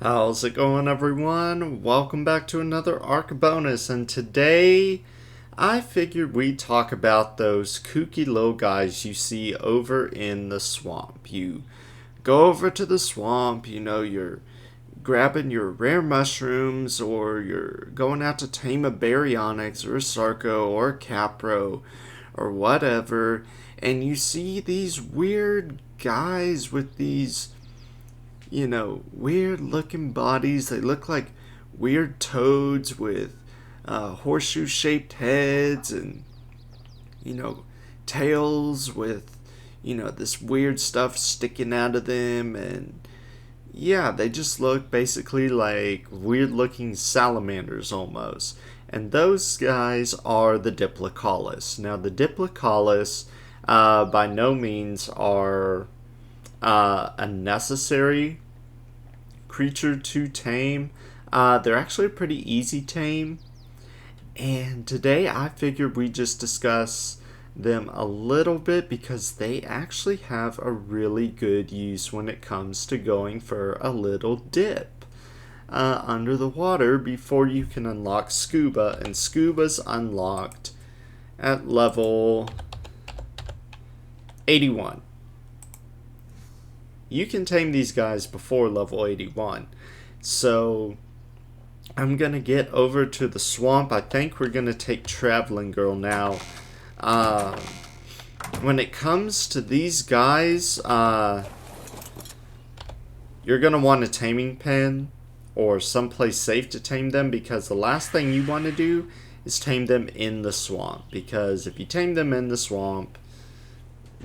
How's it going, everyone? Welcome back to another Arc bonus, and today I figured we'd talk about those kooky little guys you see over in the swamp. You go over to the swamp, you're grabbing your rare mushrooms, or you're going out to tame a baryonyx or a sarco or a capro or whatever, and you see these weird guys with these weird looking bodies. They look like weird toads with horseshoe shaped heads and, tails with, this weird stuff sticking out of them. And yeah, they just look basically like weird looking salamanders almost. And those guys are the Diplocaulus. Now, the Diplocaulus by no means are a necessary creature to tame. They're actually pretty easy tame, and today I figured we'd just discuss them a little bit because they actually have a really good use when it comes to going for a little dip under the water before you can unlock SCUBA, and SCUBA's unlocked at level 81. You can tame these guys before level 81. So I'm going to get over to the swamp. I think we're going to take Traveling Girl now. When it comes to these guys, you're going to want a taming pen or someplace safe to tame them, because the last thing you want to do is tame them in the swamp. Because if you tame them in the swamp,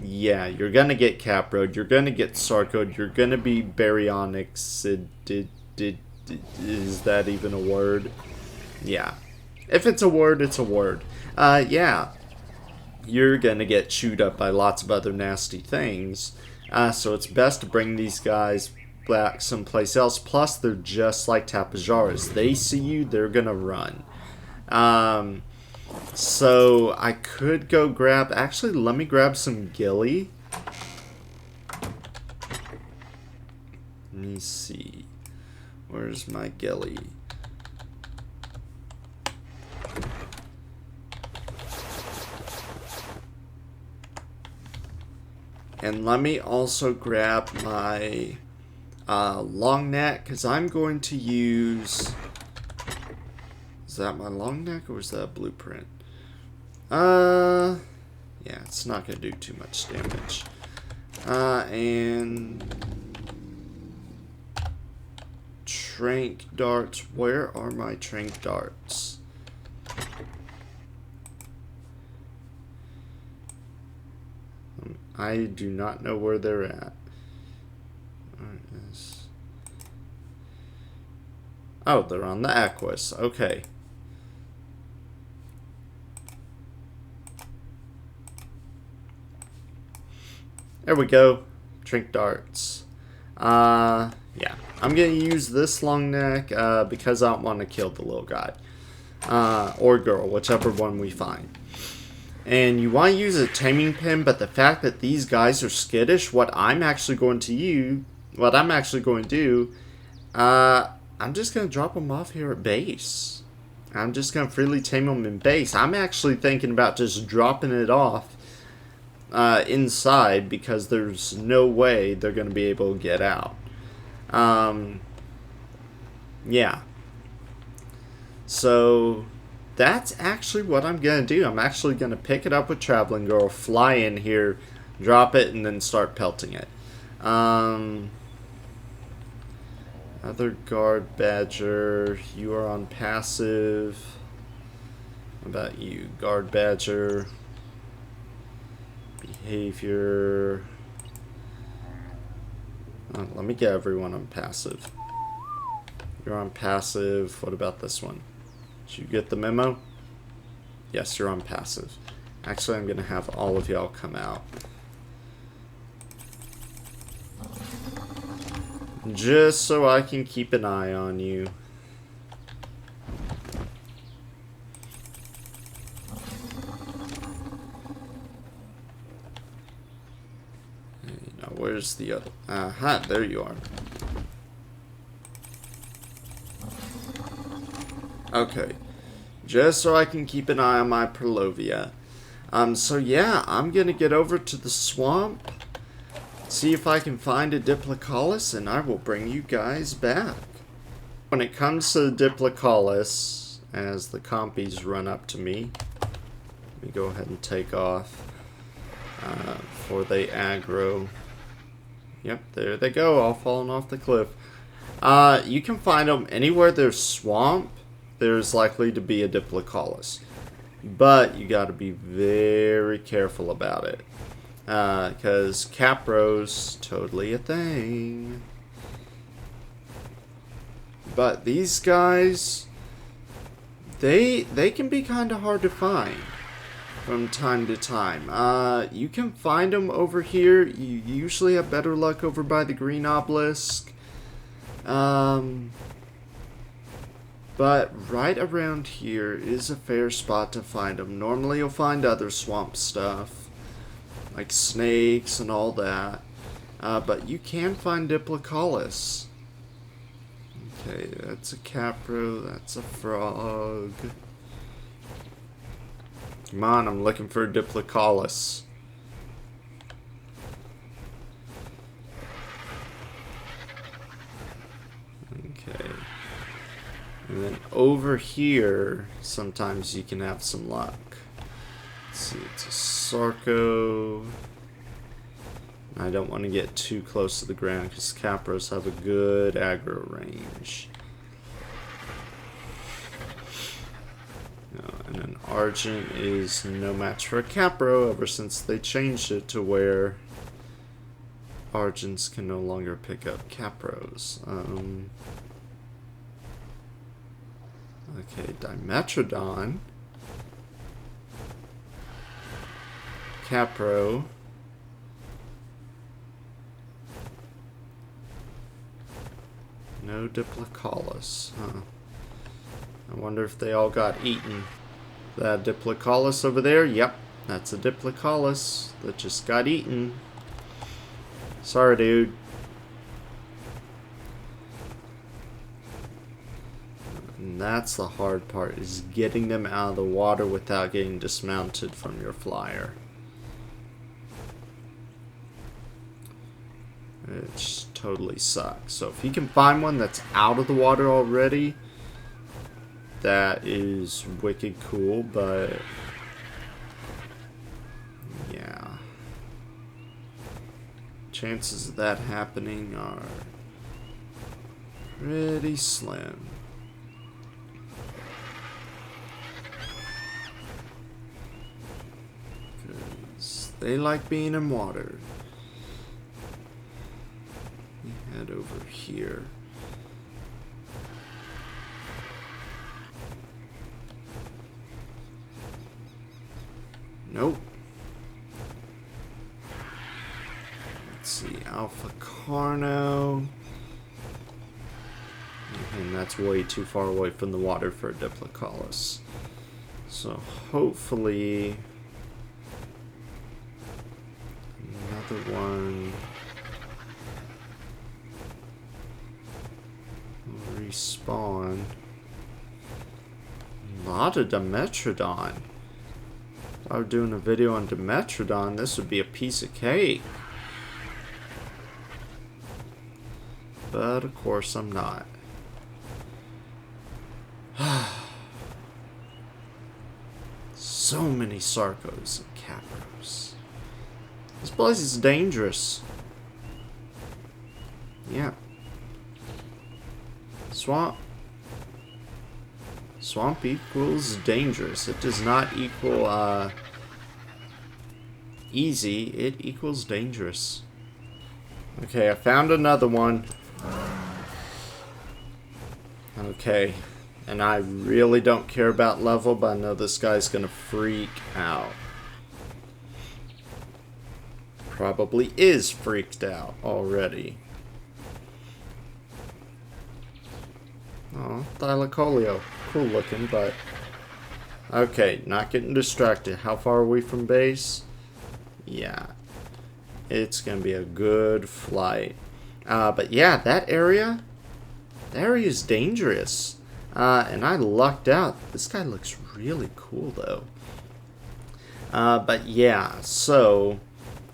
yeah, you're gonna get caproed, you're gonna get sarcoed, you're gonna be baryonyx. Is that even a word? Yeah. If it's a word, it's a word. Yeah. You're gonna get chewed up by lots of other nasty things. So it's best to bring these guys back someplace else. Plus, they're just like Tapajaras. They see you, they're gonna run. So I could go grab, actually let me grab some gilly. Let me see, where's my gilly? And let me also grab my long neck, because I'm going to use, is that my long neck or is that a blueprint? Yeah, it's not going to do too much damage. And trank darts. Where are my trank darts? I do not know where they're at. Oh, they're on the Aquas. Okay. There we go. Trank darts. Yeah. I'm going to use this long neck because I don't want to kill the little guy. Or girl, whichever one we find. And you want to use a taming pen, but the fact that these guys are skittish, what I'm actually going to do, I'm just going to drop them off here at base. I'm just going to freely tame them in base. I'm actually thinking about just dropping it off inside, because there's no way they're going to be able to get out. Yeah. So that's actually what I'm going to do. I'm actually going to pick it up with Traveling Girl, fly in here, drop it, and then start pelting it. Other guard badger, you are on passive. How about you, guard badger? Behavior. Let me get everyone on passive. You're on passive. What about this one? Did you get the memo? Yes, you're on passive. Actually, I'm going to have all of y'all come out. Just so I can keep an eye on you. Now, where's the other? Aha, there you are. Okay. Just so I can keep an eye on my Perlovia. So yeah, I'm gonna get over to the swamp, see if I can find a Diplocaulus, and I will bring you guys back. When it comes to the Diplocaulus, as the compies run up to me, let me go ahead and take off before they aggro. Yep, there they go, all falling off the cliff. You can find them anywhere there's swamp. There's likely to be a Diplocaulus. But you got to be very careful about it. Because Capro's totally a thing. But these guys, they can be kind of hard to find from time to time. You can find them over here. You usually have better luck over by the green obelisk. But right around here is a fair spot to find them. Normally you'll find other swamp stuff, like snakes and all that. But you can find Diplocaulus. Okay, that's a Capro, that's a frog. Come on, I'm looking for a Diplocaulus. Okay. And then over here, sometimes you can have some luck. Let's see, it's a Sarco. I don't want to get too close to the ground because Capros have a good aggro range. And an Argent is no match for a Capro ever since they changed it to where Argents can no longer pick up Capros. Okay, Dimetrodon, Capro, no Diplocaulus, huh? I wonder if they all got eaten. That Diplocaulus over there, yep, that's a Diplocaulus that just got eaten. Sorry, dude. And that's the hard part, is getting them out of the water without getting dismounted from your flyer. It just totally sucks. So if you can find one that's out of the water already, that is wicked cool, but yeah. Chances of that happening are pretty slim. They like being in water. We head over here. Nope. Let's see, Alpha Carno. And that's way too far away from the water for a Diplocaulus. So hopefully another one will respawn. A lot of Dimetrodon. If I were doing a video on Dimetrodon, this would be a piece of cake. But of course I'm not. So many Sarcos and Capros. This place is dangerous. Yeah. Swamp equals dangerous. It does not equal easy. It equals dangerous. Okay, I found another one. Okay. And I really don't care about level, but I know this guy's gonna freak out. Probably is freaked out already. Oh, Thylacoleo. Cool looking, but... Okay, not getting distracted. How far are we from base? Yeah. It's gonna be a good flight. But yeah, that area is dangerous. And I lucked out. This guy looks really cool, though. But yeah, so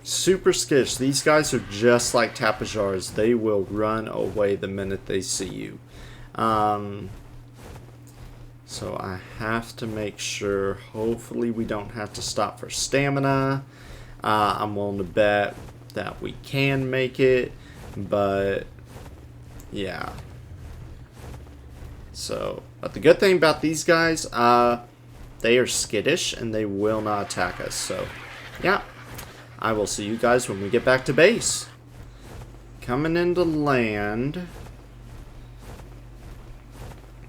super skittish. These guys are just like Tapajars. They will run away the minute they see you. So I have to make sure, hopefully we don't have to stop for stamina. I'm willing to bet that we can make it, but yeah. So, but the good thing about these guys, they are skittish and they will not attack us. So, yeah. I will see you guys when we get back to base. Coming into land.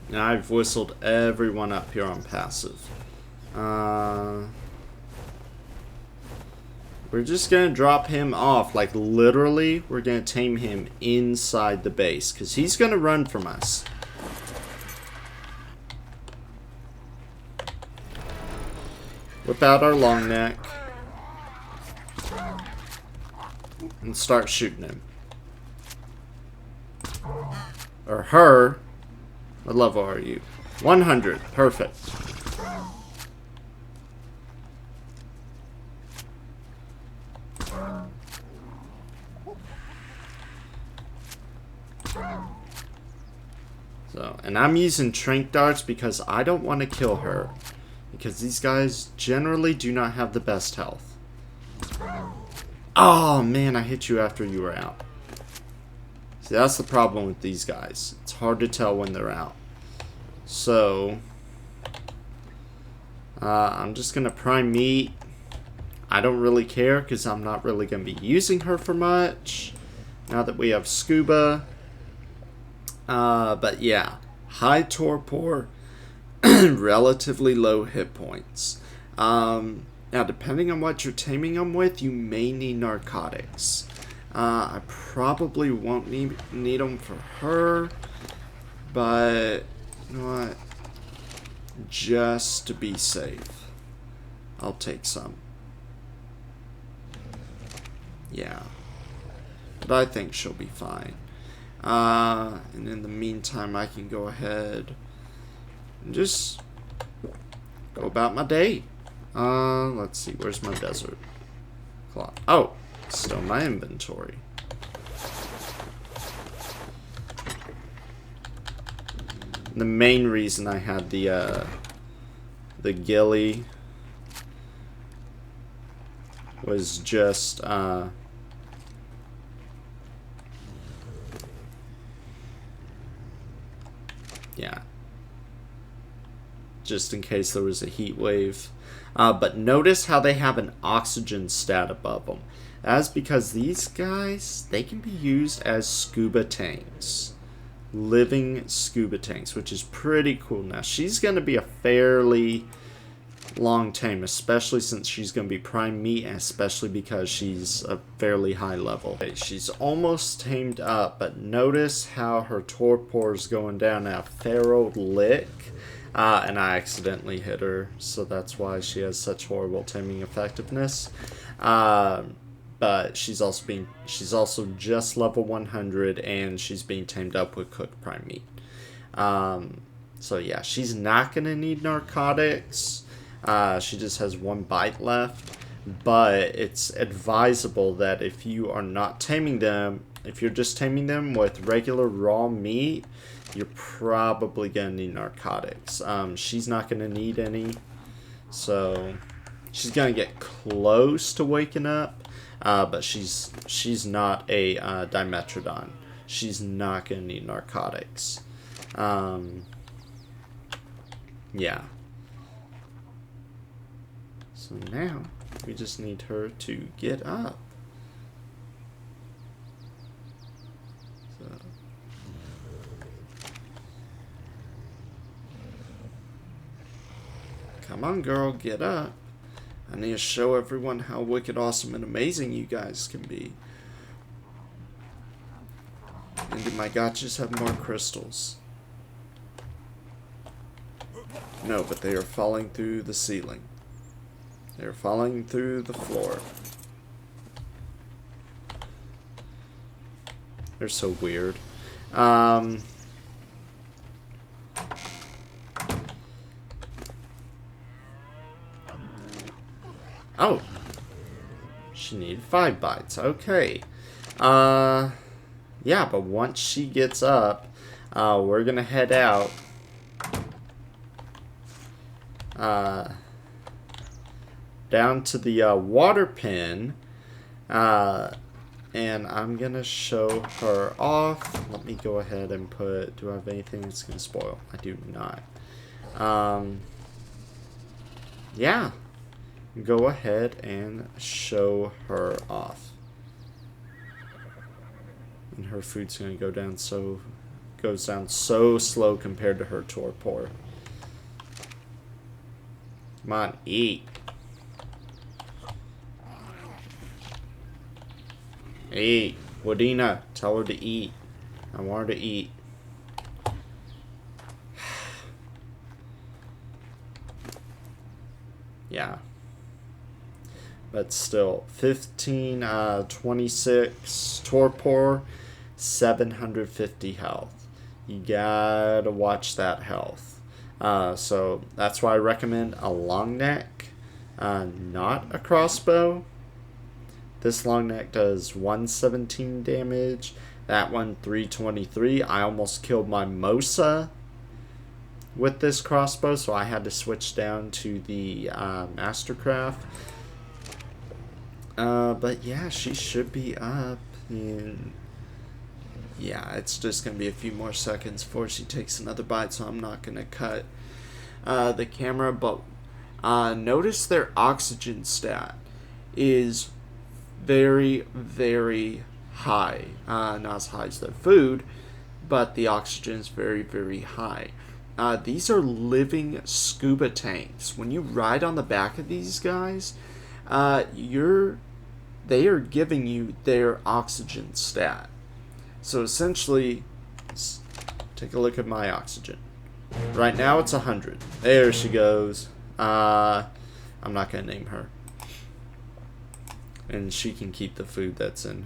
Now I've whistled everyone up here on passive. We're just going to drop him off. Like, literally, we're going to tame him inside the base. Because he's going to run from us. Whip out our long neck. And start shooting him. Or her. What level are you? 100. Perfect. So, and I'm using tranq darts because I don't want to kill her. Because these guys generally do not have the best health. Oh man, I hit you after you were out. See, that's the problem with these guys. It's hard to tell when they're out. So, I'm just going to prime meat. I don't really care because I'm not really going to be using her for much. Now that we have SCUBA. But yeah, high torpor, relatively low hit points. Now, depending on what you're taming them with, you may need narcotics. I probably won't need them for her, but you know what? Just to be safe, I'll take some. Yeah, but I think she'll be fine. And in the meantime, I can go ahead and just go about my day. Let's see, where's my desert clock? Oh, still my inventory. The main reason I had the ghillie was just yeah, just in case there was a heat wave. But notice how they have an oxygen stat above them. That's because these guys, they can be used as scuba tanks. Living scuba tanks, which is pretty cool. Now, she's going to be a fairly long tame, especially since she's going to be prime meat, and especially because she's a fairly high level. Okay, she's almost tamed up, but notice how her torpor is going down now. Feral lick. And I accidentally hit her, so that's why she has such horrible taming effectiveness. But she's also just level 100, and she's being tamed up with cooked prime meat. So yeah, she's not gonna need narcotics. She just has 1 bite left, but it's advisable that if you are not taming them, if you're just taming them with regular raw meat, you're probably going to need narcotics. She's not going to need any. So she's going to get close to waking up. But she's not a Dimetrodon. She's not going to need narcotics. Yeah. So now we just need her to get up. Come on, girl, get up. I need to show everyone how wicked, awesome, and amazing you guys can be. And do my gotchas have more crystals? No, but they are falling through the ceiling. They are falling through the floor. They're so weird. Oh. She needed 5 bites. Okay. Yeah, but once she gets up, we're gonna head out. Down to the water pen. And I'm gonna show her off. Let me go ahead and put, do I have anything that's gonna spoil? I do not. Yeah. Go ahead and show her off. And her food's gonna go down goes down so slow compared to her torpor. Come on, eat. Eat. Wadina, tell her to eat. I want her to eat. Yeah. But still, 15, 26 torpor, 750 health. You gotta watch that health. So that's why I recommend a long neck, not a crossbow. This long neck does 117 damage. That one 323. I almost killed my Mosa with this crossbow, so I had to switch down to the Mastercraft. But yeah, she should be up. And yeah, it's just going to be a few more seconds before she takes another bite, so I'm not going to cut the camera. But notice their oxygen stat is very, very high. Not as high as their food, but the oxygen is very, very high. These are living scuba tanks. When you ride on the back of these guys, they are giving you their oxygen stat. So essentially, take a look at my oxygen. Right now it's 100. There she goes. I'm not going to name her. And she can keep the food that's in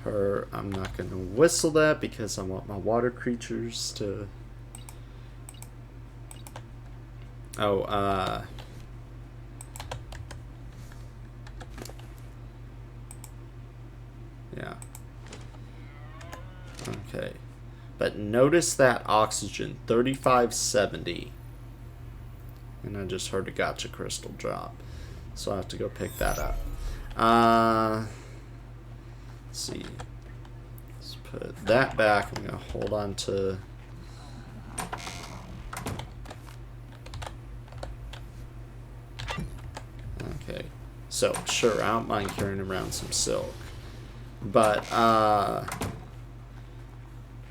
her. I'm not going to whistle that because I want my water creatures to... Oh, yeah. Okay. But notice that oxygen, 3570. And I just heard a gotcha crystal drop. So I have to go pick that up. Let's see. Let's put that back. I'm going to hold on to... Okay. So, sure, I don't mind carrying around some silk. But,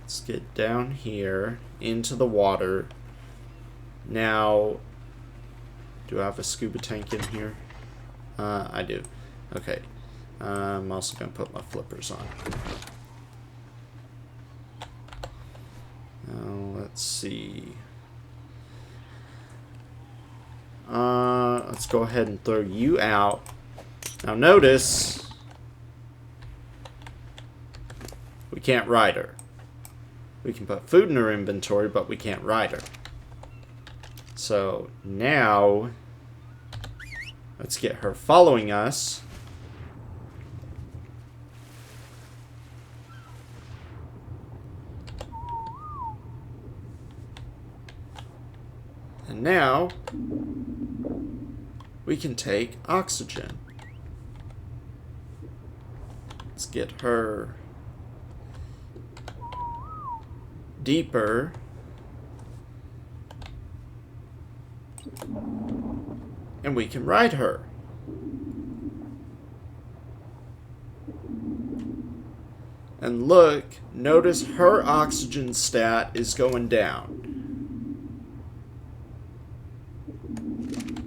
let's get down here into the water. Now, do I have a scuba tank in here? I do. Okay. I'm also going to put my flippers on. Let's see. Let's go ahead and throw you out. Now notice, we can't ride her. We can put food in her inventory, but we can't ride her. So now, let's get her following us. And now, we can take oxygen. Let's get her deeper. And we can ride her. And look, notice her oxygen stat is going down.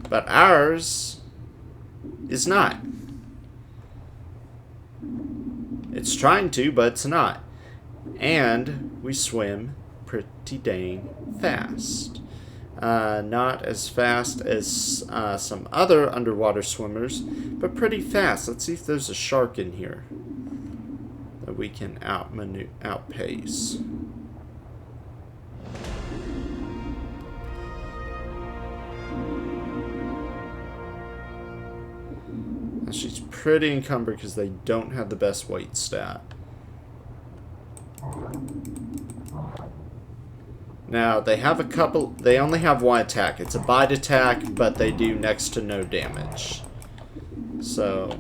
But ours is not. It's trying to, but it's not. And we swim pretty dang fast. Not as fast as some other underwater swimmers, but pretty fast. Let's see if there's a shark in here that we can outpace. pretty encumbered because they don't have the best weight stat. Now, they have a couple... They only have one attack. It's a bite attack, but they do next to no damage. So...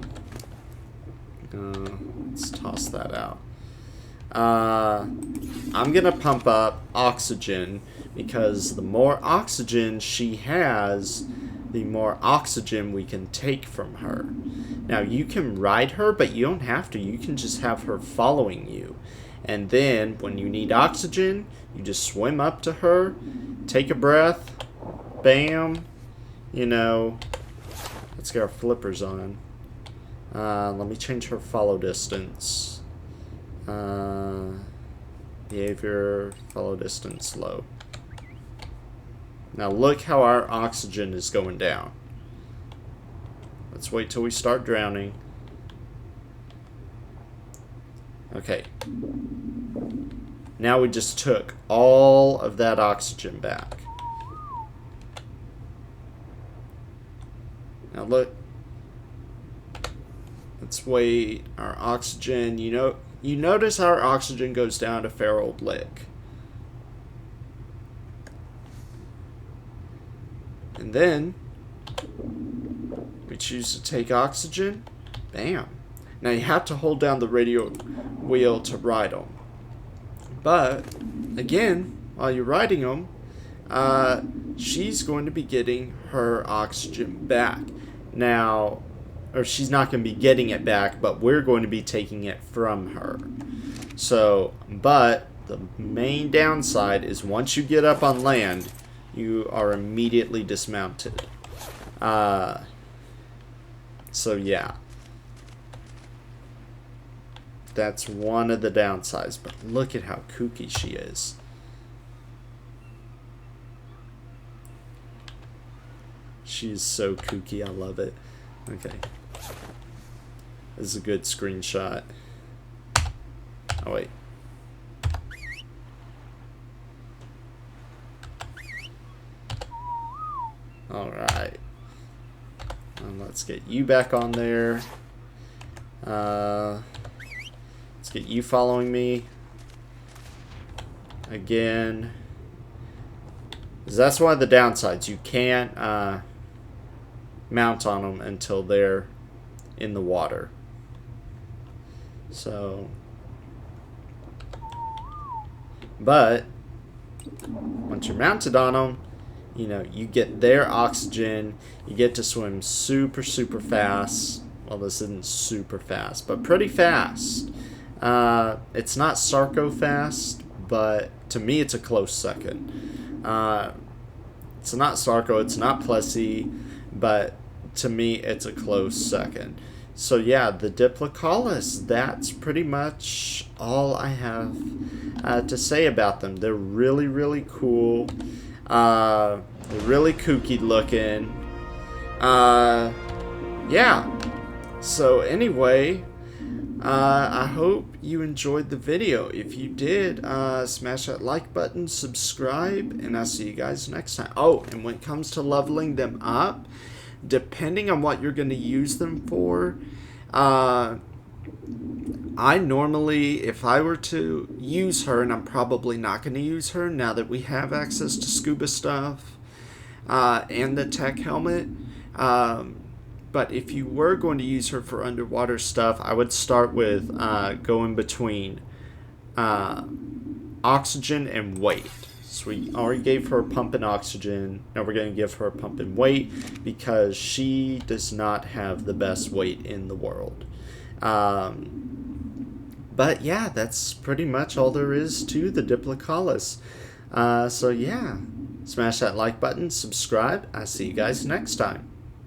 let's toss that out. I'm gonna pump up oxygen, because the more oxygen she has, the more oxygen we can take from her. Now, you can ride her, but you don't have to. You can just have her following you. And then, when you need oxygen, you just swim up to her, take a breath, bam, you know. Let's get our flippers on. Let me change her follow distance. Behavior, follow distance, low. Now look how our oxygen is going down. Let's wait till we start drowning. Okay. Now we just took all of that oxygen back. Now look. Let's wait. Our oxygen, you notice our oxygen goes down a fair old lick. And then we choose to take oxygen. Bam. Now you have to hold down the radio wheel to ride them. But again, while you're riding them, she's going to be getting her oxygen back. Now, or she's not going to be getting it back, but we're going to be taking it from her. So, but the main downside is once you get up on land, you are immediately dismounted. So yeah. That's one of the downsides, but look at how kooky she is. She's so kooky, I love it. Okay. This is a good screenshot. Oh, wait. Alright. And let's get you back on there. Let's get you following me. Again. 'Cause that's one of the downsides. You can't mount on them until they're in the water. So, but once you're mounted on them, you get their oxygen. You get to swim super, super fast. Well, this isn't super fast, but pretty fast. It's not Sarco fast, but to me it's a close second. It's not Sarco, it's not Plessy, but to me it's a close second. So yeah, the Diplocaulus, that's pretty much all I have to say about them. They're really, really cool. They're really kooky looking. Yeah. So anyway, I hope you enjoyed the video. If you did, smash that like button, subscribe, and I'll see you guys next time. Oh, and when it comes to leveling them up, depending on what you're going to use them for, I normally, if I were to use her, and I'm probably not going to use her now that we have access to scuba stuff and the tech helmet, but if you were going to use her for underwater stuff, I would start with going between oxygen and weight. So we already gave her a pump in oxygen. Now we're going to give her a pump in weight because she does not have the best weight in the world. But yeah, that's pretty much all there is to the Diplocaulus. So yeah, smash that like button, subscribe. I'll see you guys next time.